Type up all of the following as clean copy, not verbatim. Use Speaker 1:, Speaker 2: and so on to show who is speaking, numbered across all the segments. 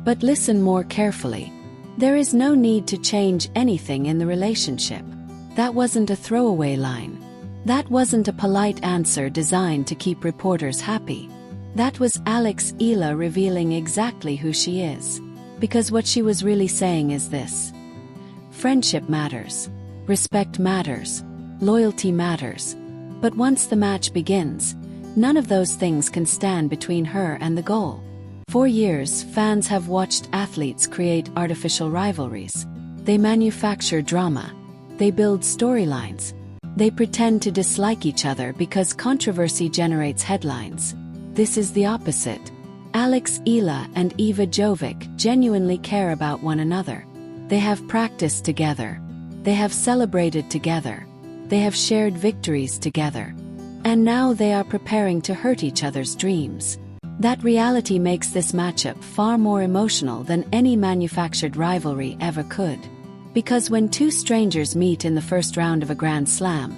Speaker 1: But listen more carefully. There is no need to change anything in the relationship. That wasn't a throwaway line. That wasn't a polite answer designed to keep reporters happy. That was Alex Eala revealing exactly who she is. Because what she was really saying is this: friendship matters, respect matters, loyalty matters. But once the match begins, none of those things can stand between her and the goal. For years, fans have watched athletes create artificial rivalries. They manufacture drama. They build storylines. They pretend to dislike each other because controversy generates headlines. This is the opposite. Alex Eala and Iva Jovic genuinely care about one another. They have practiced together. They have celebrated together. They have shared victories together. And now they are preparing to hurt each other's dreams. That reality makes this matchup far more emotional than any manufactured rivalry ever could. Because when two strangers meet in the first round of a Grand Slam,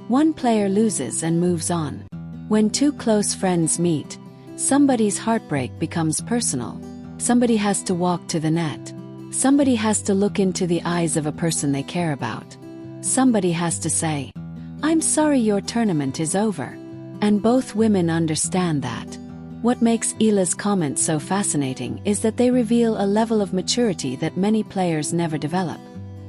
Speaker 1: one player loses and moves on. When two close friends meet, somebody's heartbreak becomes personal. Somebody has to walk to the net. Somebody has to look into the eyes of a person they care about. Somebody has to say, "I'm sorry, your tournament is over." And both women understand that. What makes Eala's comments so fascinating is that they reveal a level of maturity that many players never develop.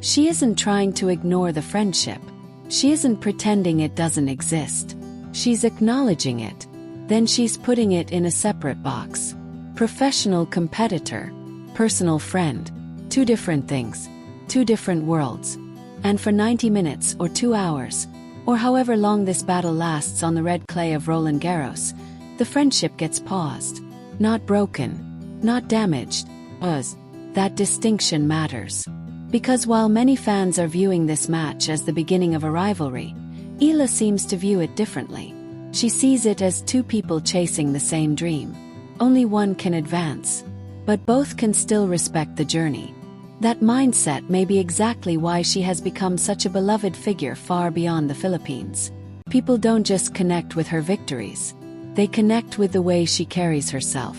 Speaker 1: She isn't trying to ignore the friendship. She isn't pretending it doesn't exist. She's acknowledging it. Then she's putting it in a separate box. Professional competitor, personal friend. Two different things. Two different worlds. And for 90 minutes or 2 hours, or however long this battle lasts on the red clay of Roland Garros, the friendship gets paused. Not broken. Not damaged. That distinction matters. Because while many fans are viewing this match as the beginning of a rivalry, Eala seems to view it differently. She sees it as two people chasing the same dream. Only one can advance. But both can still respect the journey. That mindset may be exactly why she has become such a beloved figure far beyond the Philippines. People don't just connect with her victories. They connect with the way she carries herself.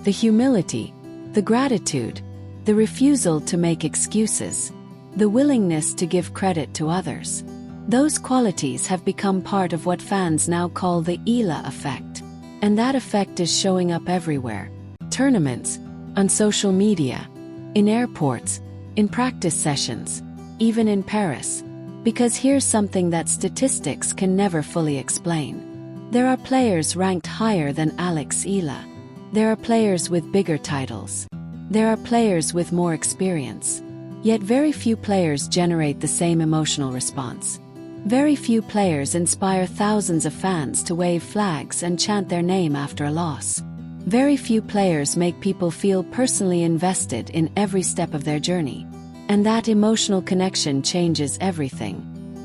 Speaker 1: The humility, the gratitude, the refusal to make excuses, the willingness to give credit to others. Those qualities have become part of what fans now call the Eala effect. And that effect is showing up everywhere. Tournaments, on social media, in airports, in practice sessions, even in Paris. Because here's something that statistics can never fully explain. There are players ranked higher than Alex Eala. There are players with bigger titles. There are players with more experience. Yet very few players generate the same emotional response. Very few players inspire thousands of fans to wave flags and chant their name after a loss. Very few players make people feel personally invested in every step of their journey. And that emotional connection changes everything.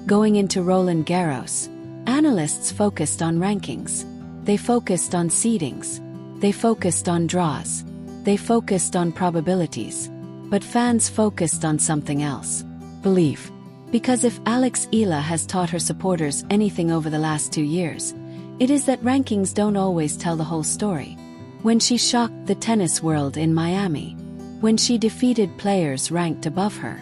Speaker 1: Going into Roland Garros, analysts focused on rankings. They focused on seedings. They focused on draws. They focused on probabilities. But fans focused on something else: belief. Because if Alex Eala has taught her supporters anything over the last 2 years, it is that rankings don't always tell the whole story. When she shocked the tennis world in Miami, when she defeated players ranked above her,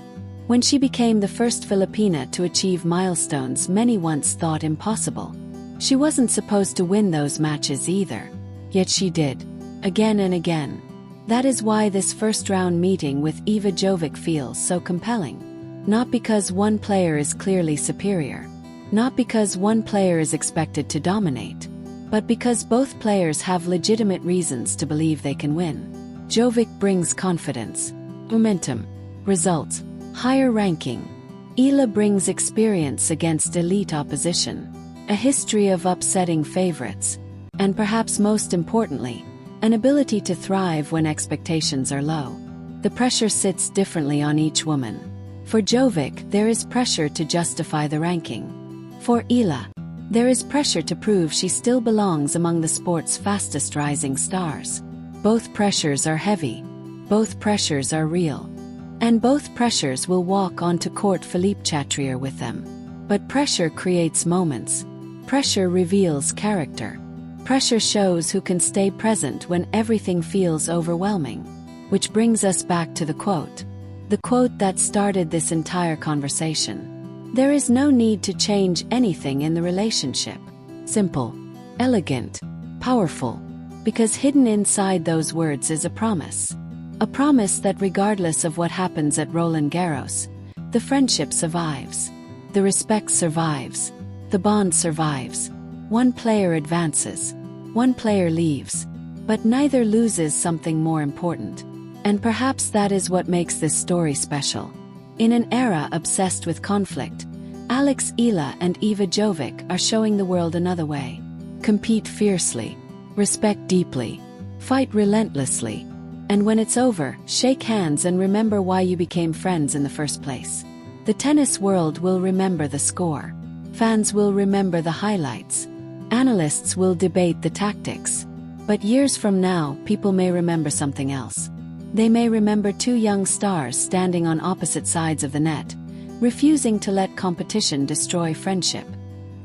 Speaker 1: when she became the first Filipina to achieve milestones many once thought impossible, she wasn't supposed to win those matches either. Yet she did, again and again. That is why this first-round meeting with Iva Jovic feels so compelling. Not because one player is clearly superior, not because one player is expected to dominate, but because both players have legitimate reasons to believe they can win. Jovic brings confidence, momentum, results, higher ranking. Eala brings experience against elite opposition, a history of upsetting favorites, and perhaps most importantly, an ability to thrive when expectations are low. The pressure sits differently on each woman. For Jovic, there is pressure to justify the ranking. For Eala, there is pressure to prove she still belongs among the sport's fastest rising stars. Both pressures are heavy. Both pressures are real. And both pressures will walk onto court Philippe Chatrier with them. But pressure creates moments. Pressure reveals character. Pressure shows who can stay present when everything feels overwhelming. Which brings us back to the quote. The quote that started this entire conversation. There is no need to change anything in the relationship. Simple, elegant, powerful. Because hidden inside those words is a promise. A promise that regardless of what happens at Roland Garros, the friendship survives. The respect survives. The bond survives. One player advances. One player leaves. But neither loses something more important. And perhaps that is what makes this story special. In an era obsessed with conflict, Alex Eala and Iva Jovic are showing the world another way. Compete fiercely. Respect deeply. Fight relentlessly. And when it's over, shake hands and remember why you became friends in the first place. The tennis world will remember the score. Fans will remember the highlights. Analysts will debate the tactics. But years from now, people may remember something else. They may remember two young stars standing on opposite sides of the net, refusing to let competition destroy friendship.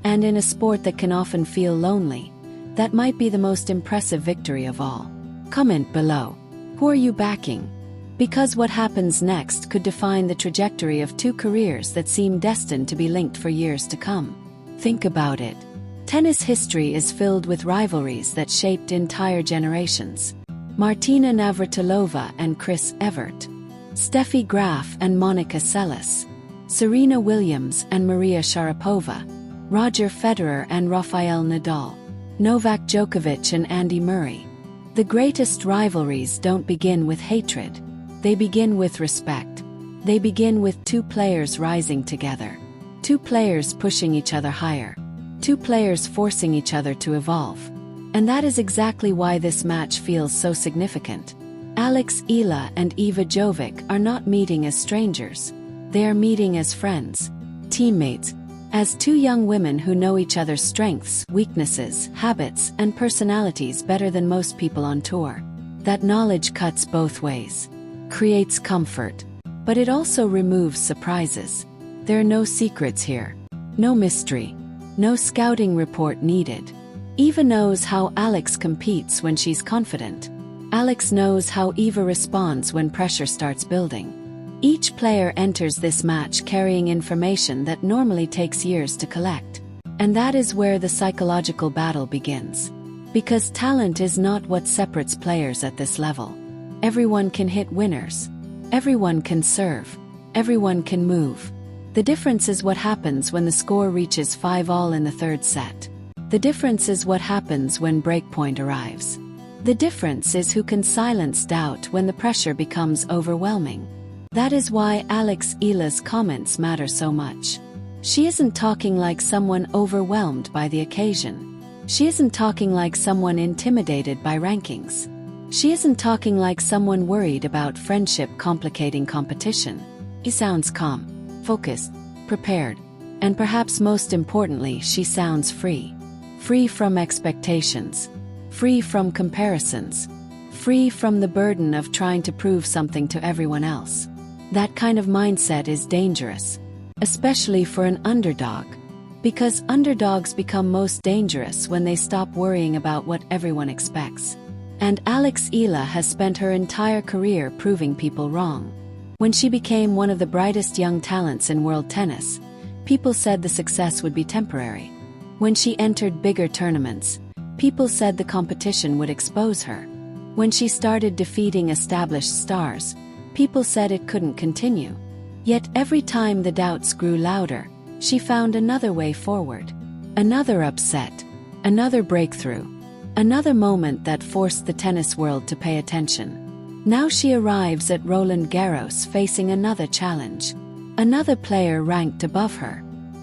Speaker 1: And in a sport that can often feel lonely, that might be the most impressive victory of all. Comment below. Who are you backing? Because what happens next could define the trajectory of two careers that seem destined to be linked for years to come. Think about it. Tennis history is filled with rivalries that shaped entire generations. Martina Navratilova and Chris Evert. Steffi Graf and Monica Seles. Serena Williams and Maria Sharapova. Roger Federer and Rafael Nadal. Novak Djokovic and Andy Murray. The greatest rivalries don't begin with hatred. They begin with respect. They begin with two players rising together. Two players pushing each other higher. Two players forcing each other to evolve. And that is exactly why this match feels so significant. Alex Eala and Iva Jovic are not meeting as strangers. They are meeting as friends, teammates, as two young women who know each other's strengths, weaknesses, habits, and personalities better than most people on tour. That knowledge cuts both ways, creates comfort, but it also removes surprises. There are no secrets here, no mystery, no scouting report needed. Eva knows how Alex competes when she's confident. Alex knows how Eva responds when pressure starts building. Each player enters this match carrying information that normally takes years to collect. And that is where the psychological battle begins. Because talent is not what separates players at this level. Everyone can hit winners. Everyone can serve. Everyone can move. The difference is what happens when the score reaches 5-all in the third set. The difference is what happens when breakpoint arrives. The difference is who can silence doubt when the pressure becomes overwhelming. That is why Alex Eala's comments matter so much. She isn't talking like someone overwhelmed by the occasion. She isn't talking like someone intimidated by rankings. She isn't talking like someone worried about friendship complicating competition. She sounds calm, focused, prepared, and perhaps most importantly, she sounds free. Free from expectations. Free from comparisons. Free from the burden of trying to prove something to everyone else. That kind of mindset is dangerous, especially for an underdog, because underdogs become most dangerous when they stop worrying about what everyone expects. And Alex Eala has spent her entire career proving people wrong. When she became one of the brightest young talents in world tennis, people said the success would be temporary. When she entered bigger tournaments, people said the competition would expose her. When she started defeating established stars, people said it couldn't continue. Yet every time the doubts grew louder, she found another way forward. Another upset. Another breakthrough. Another moment that forced the tennis world to pay attention. Now she arrives at Roland Garros facing another challenge. Another player ranked above her.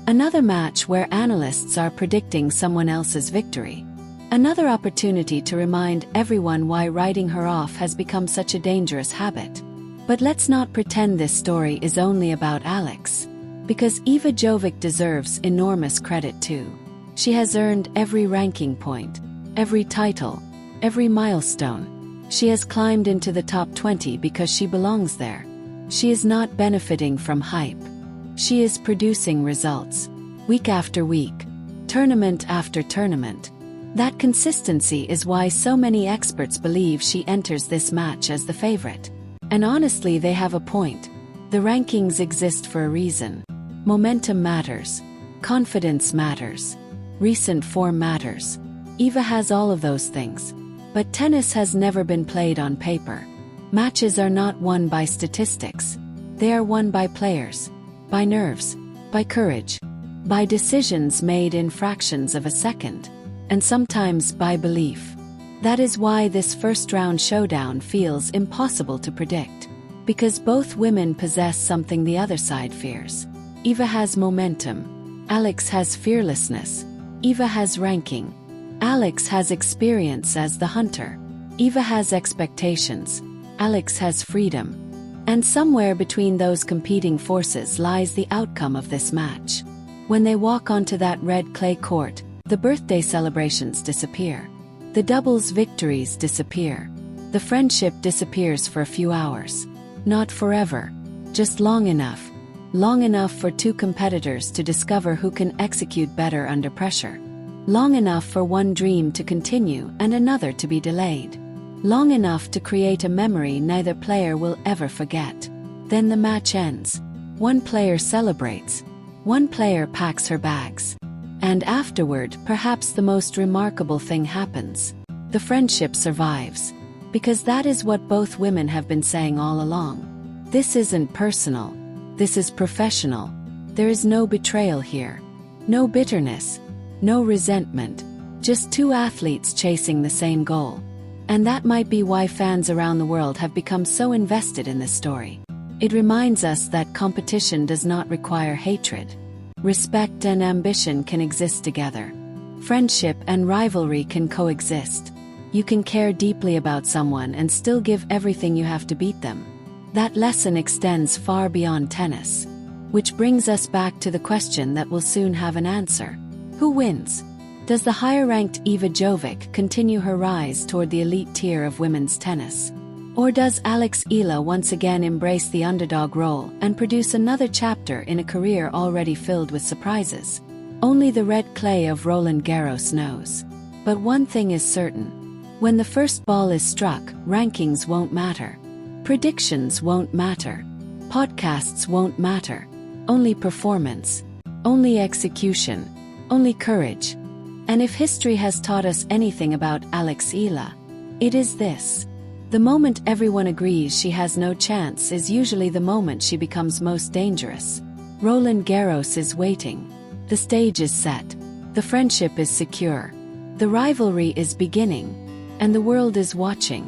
Speaker 1: Another match where analysts are predicting someone else's victory. Another opportunity to remind everyone why writing her off has become such a dangerous habit. But let's not pretend this story is only about Alex. Because Iva Jovic deserves enormous credit too. She has earned every ranking point, every title, every milestone. She has climbed into the top 20 because she belongs there. She is not benefiting from hype. She is producing results. Week after week. Tournament after tournament. That consistency is why so many experts believe she enters this match as the favorite. And honestly, they have a point. The rankings exist for a reason. Momentum matters. Confidence matters. Recent form matters. Iva has all of those things. But tennis has never been played on paper. Matches are not won by statistics. They are won by players, by nerves, by courage, by decisions made in fractions of a second, and sometimes by belief. That is why this first-round showdown feels impossible to predict, because both women possess something the other side fears. Iva has momentum. Alex has fearlessness. Iva has ranking. Alex has experience as the hunter. Iva has expectations. Alex has freedom. And somewhere between those competing forces lies the outcome of this match. When they walk onto that red clay court, the birthday celebrations disappear. The doubles victories disappear. The friendship disappears for a few hours. Not forever. Just long enough. Long enough for two competitors to discover who can execute better under pressure. Long enough for one dream to continue and another to be delayed. Long enough to create a memory neither player will ever forget. Then the match ends. One player celebrates. One player packs her bags. And afterward, perhaps the most remarkable thing happens. The friendship survives. Because that is what both women have been saying all along. This isn't personal. This is professional. There is no betrayal here. No bitterness. No resentment. Just two athletes chasing the same goal. And that might be why fans around the world have become so invested in this story. It reminds us that competition does not require hatred. Respect and ambition can exist together. Friendship and rivalry can coexist. You can care deeply about someone and still give everything you have to beat them. That lesson extends far beyond tennis. Which brings us back to the question that will soon have an answer. Who wins? Does the higher-ranked Iva Jovic continue her rise toward the elite tier of women's tennis? Or does Alex Eala once again embrace the underdog role and produce another chapter in a career already filled with surprises? Only the red clay of Roland Garros knows. But one thing is certain. When the first ball is struck, rankings won't matter. Predictions won't matter. Podcasts won't matter. Only performance. Only execution. Only courage. And if history has taught us anything about Alex Eala, it is this. The moment everyone agrees she has no chance is usually the moment she becomes most dangerous. Roland Garros is waiting. The stage is set. The friendship is secure. The rivalry is beginning. And the world is watching.